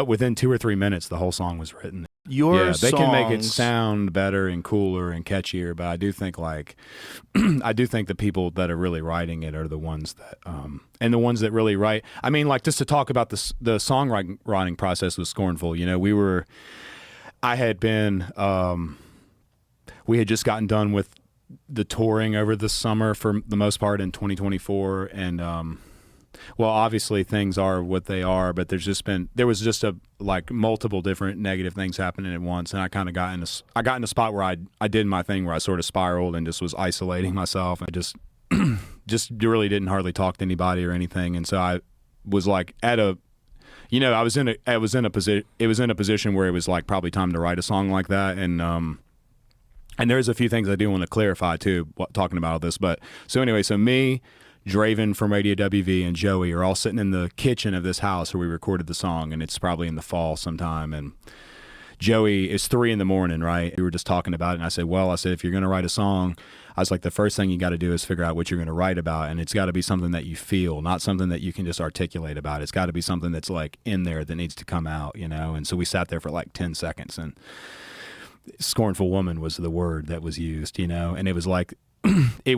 But within 2 or 3 minutes, the whole song was written. Your They can make it songs- sound better and cooler and catchier, but I do think I do think the people that are really writing it are the ones that, and the ones that really write. I mean, like just to talk about the songwriting process with Scornful, I had been, we had just gotten done with the touring over the summer for the most part in 2024, and well, obviously things are what they are, but there was just multiple different negative things happening at once, and I kind of got in a spot where I did my thing where I sort of spiraled and just was isolating myself. I just really didn't hardly talk to anybody or anything, and so I was like I was in a position where it was like probably time to write a song like that, and there's a few things I do want to clarify too, talking about all this. But so anyway, so me, Draven from Radio WV, and Joey are all sitting in the kitchen of this house where we recorded the song, and it's probably in the fall sometime. And Joey, it's 3 a.m, right? We were just talking about it, and I said, if you're going to write a song, I was like, the first thing you got to do is figure out what you're going to write about, and it's got to be something that you feel, not something that you can just articulate about. It's got to be something that's like in there that needs to come out, And so we sat there for like 10 seconds, and Scornful Woman was the word that was used, and it was like, it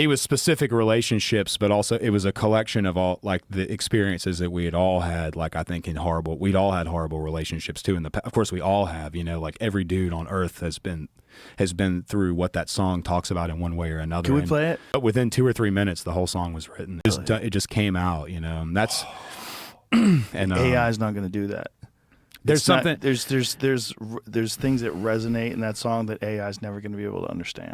was specific relationships, but also it was a collection of all like the experiences that we had all had. Like I think we'd all had horrible relationships too. Of course, we all have. Like every dude on earth has been through what that song talks about in one way or another. Can we play it? But within 2 or 3 minutes, the whole song was written. It just came out. And that's and AI is not going to do that. There's something. There's things that resonate in that song that AI is never going to be able to understand.